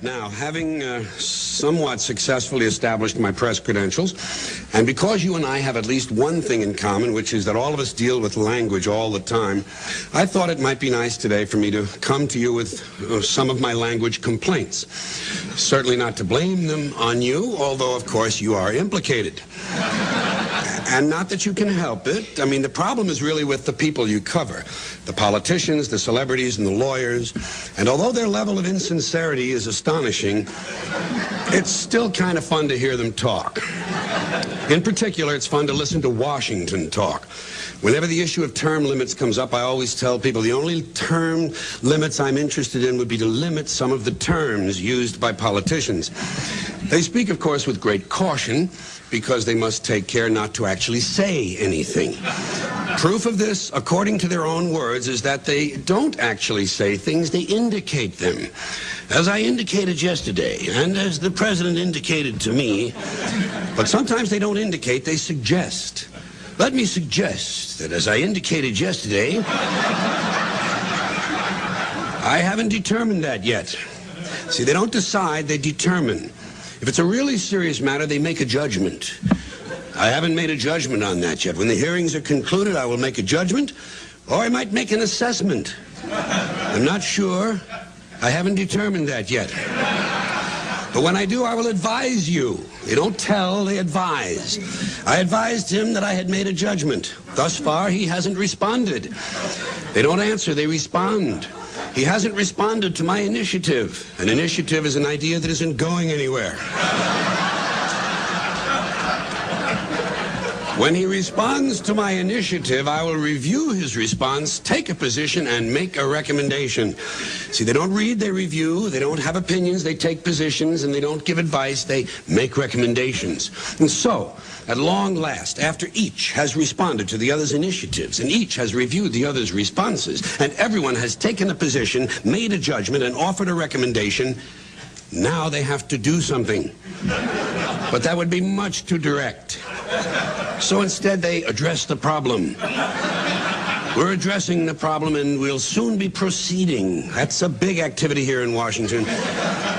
Now, having somewhat successfully established my press credentials, and because you and I have at least one thing in common, which is that all of us deal with language all the time, I thought it might be nice today for me to come to you with some of my language complaints. Certainly not to blame them on you, although, of course, you are implicated. And not that you can help it. I mean, the problem is really with the people you cover. The politicians, the celebrities, and the lawyers. And although their level of insincerity is astonishing, it's still kind of fun to hear them talk. In particular, it's fun to listen to Washington talk. Whenever the issue of term limits comes up, I always tell people the only term limits I'm interested in would be to limit some of the terms used by politicians. They speak, of course, with great caution, because they must take care not to actually say anything. Proof of this, according to their own words, is that they don't actually say things, they indicate them. As I indicated yesterday, and as the president indicated to me, but sometimes they don't indicate, they suggest. Let me suggest that as I indicated yesterday, I haven't determined that yet. See, they don't decide, they determine. If it's a really serious matter, they make a judgment. I haven't made a judgment on that yet. When the hearings are concluded, I will make a judgment, or I might make an assessment. I'm not sure. I haven't determined that yet. But when I do, I will advise you. They don't tell, they advise. I advised him that I had made a judgment. Thus far, he hasn't responded. They don't answer, they respond. He hasn't responded to my initiative. An initiative is an idea that isn't going anywhere. When he responds to my initiative, I will review his response, take a position, and make a recommendation. See, they don't read, they review. They don't have opinions, they take positions, and they don't give advice, they make recommendations. And so, at long last, after each has responded to the other's initiatives, and each has reviewed the other's responses, and everyone has taken a position, made a judgment, and offered a recommendation, now they have to do something. But that would be much too direct. So instead, they address the problem. We're addressing the problem, and we'll soon be proceeding. That's a big activity here in Washington.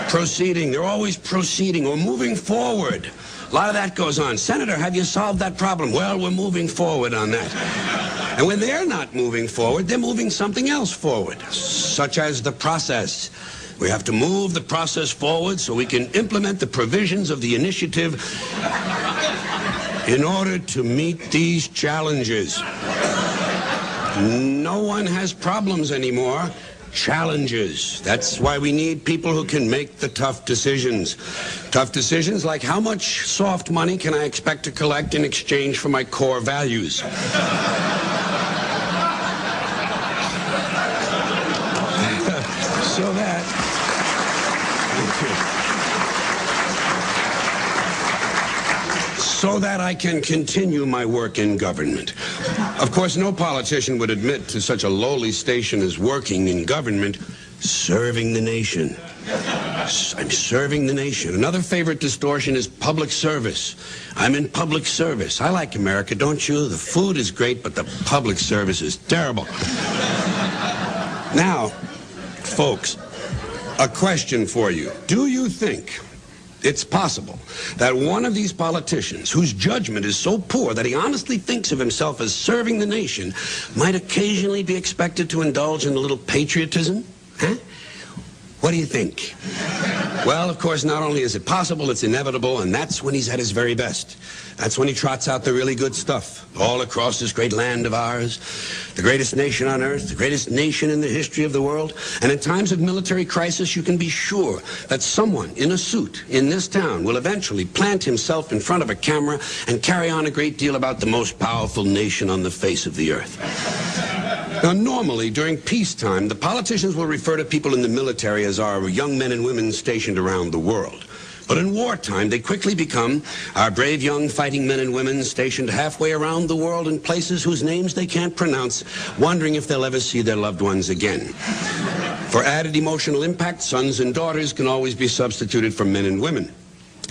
Proceeding. They're always proceeding or moving forward. A lot of that goes on. Senator, have you solved that problem? Well, we're moving forward on that. And when they're not moving forward, they're moving something else forward, such as the process. We have to move the process forward so we can implement the provisions of the initiative in order to meet these challenges. No one has problems anymore. Challenges. That's why we need people who can make the tough decisions. Tough decisions like how much soft money can I expect to collect in exchange for my core values? So that I can continue my work in government. Of course, no politician would admit to such a lowly station as working in government, serving the nation. I'm serving the nation. Another favorite distortion is public service. I'm in public service. I like America, don't you? The food is great, but the public service is terrible. Now, folks, a question for you. Do you think it's possible that one of these politicians, whose judgment is so poor that he honestly thinks of himself as serving the nation, might occasionally be expected to indulge in a little patriotism? Huh? What do you think? Well, of course, not only is it possible, it's inevitable, and that's when he's at his very best. That's when he trots out the really good stuff all across this great land of ours, the greatest nation on earth, the greatest nation in the history of the world. And in times of military crisis, you can be sure that someone in a suit in this town will eventually plant himself in front of a camera and carry on a great deal about the most powerful nation on the face of the earth. Now, normally, during peacetime, the politicians will refer to people in the military as our young men and women stationed around the world. But in wartime, they quickly become our brave young fighting men and women stationed halfway around the world in places whose names they can't pronounce, wondering if they'll ever see their loved ones again. For added emotional impact, sons and daughters can always be substituted for men and women.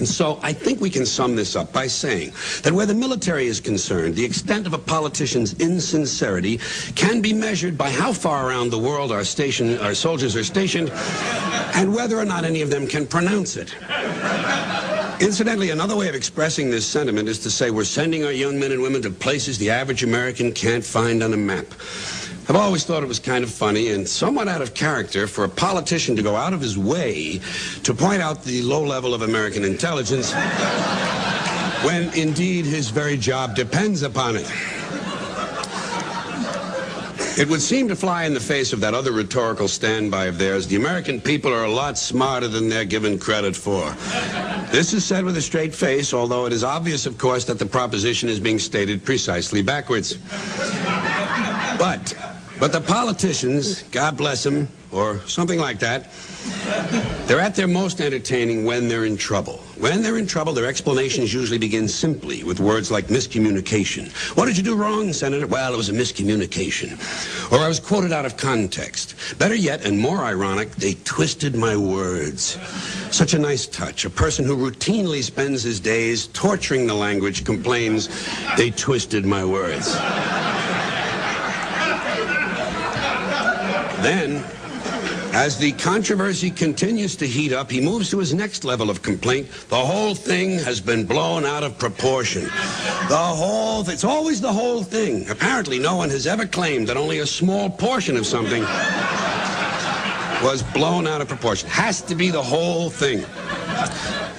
And so I think we can sum this up by saying that where the military is concerned, the extent of a politician's insincerity can be measured by how far around the world our soldiers are stationed and whether or not any of them can pronounce it. Incidentally, another way of expressing this sentiment is to say we're sending our young men and women to places the average American can't find on a map. I've always thought it was kind of funny and somewhat out of character for a politician to go out of his way to point out the low level of American intelligence when, indeed, his very job depends upon it. It would seem to fly in the face of that other rhetorical standby of theirs. The American people are a lot smarter than they're given credit for. This is said with a straight face, although it is obvious, of course, that the proposition is being stated precisely backwards. But the politicians, God bless them, or something like that, they're at their most entertaining when they're in trouble. When they're in trouble, their explanations usually begin simply with words like miscommunication. What did you do wrong, Senator? Well, it was a miscommunication. Or I was quoted out of context. Better yet, and more ironic, they twisted my words. Such a nice touch. A person who routinely spends his days torturing the language complains, they twisted my words. Then, as the controversy continues to heat up, he moves to his next level of complaint. The whole thing has been blown out of proportion. It's always the whole thing. Apparently, no one has ever claimed that only a small portion of something was blown out of proportion. Has to be the whole thing.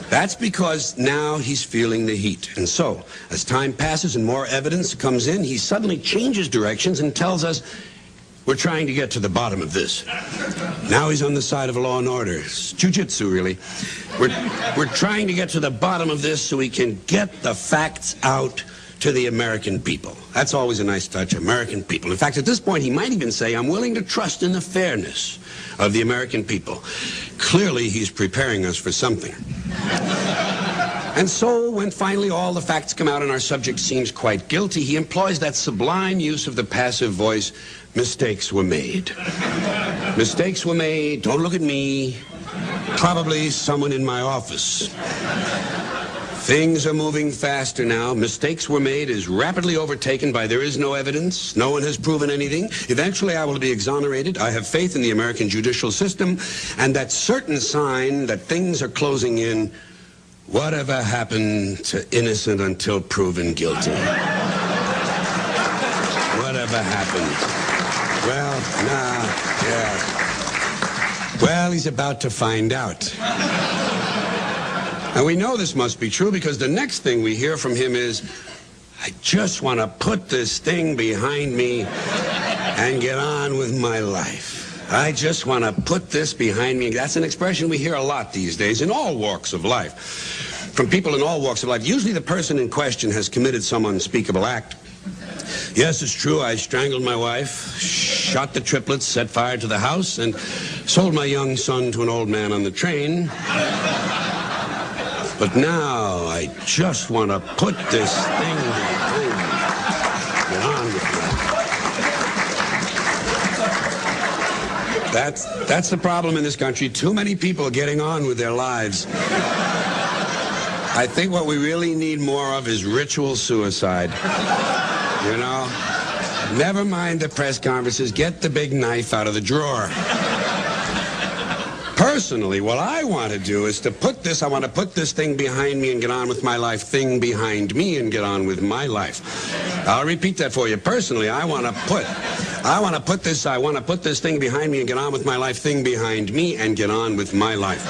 That's because now he's feeling the heat. And so, as time passes and more evidence comes in, he suddenly changes directions and tells us, we're trying to get to the bottom of this. Now he's on the side of law and order. It's jiu-jitsu, really. We're trying to get to the bottom of this so we can get the facts out to the American people. That's always a nice touch, American people. In fact, at this point, he might even say, I'm willing to trust in the fairness of the American people. Clearly, he's preparing us for something. And so, when finally all the facts come out and our subject seems quite guilty, he employs that sublime use of the passive voice, mistakes were made. Mistakes were made, don't look at me, probably someone in my office. Things are moving faster now. Mistakes were made is rapidly overtaken by there is no evidence. No one has proven anything. Eventually I will be exonerated. I have faith in the American judicial system and that certain sign that things are closing in. Whatever happened to innocent until proven guilty? Whatever happened? Well, Well, he's about to find out. And we know this must be true because the next thing we hear from him is, I just want to put this thing behind me and get on with my life. I just want to put this behind me. That's an expression we hear a lot these days in all walks of life. From people in all walks of life. Usually the person in question has committed some unspeakable act. Yes, it's true, I strangled my wife, shot the triplets, set fire to the house, and sold my young son to an old man on the train. But now I just want to put this thing behind me. Get on with it. That's the problem in this country. Too many people are getting on with their lives. I think what we really need more of is ritual suicide. You know? Never mind the press conferences. Get the big knife out of the drawer. Personally, what I want to do is I want to put this thing behind me and get on with my life, thing behind me and get on with my life. I'll repeat that for you. Personally, I want to put this thing behind me and get on with my life, thing behind me and get on with my life.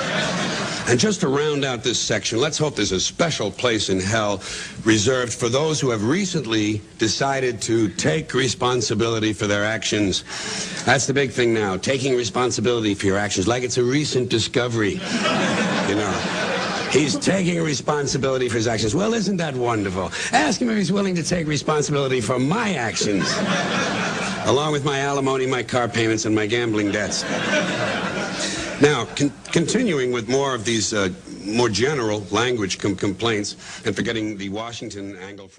And just to round out this section, let's hope there's a special place in hell reserved for those who have recently decided to take responsibility for their actions. That's the big thing now, taking responsibility for your actions, like it's a recent discovery. You know, he's taking responsibility for his actions. Well, isn't that wonderful? Ask him if he's willing to take responsibility for my actions, along with my alimony, my car payments, and my gambling debts. Now, continuing with more of these more general language complaints and forgetting the Washington angle.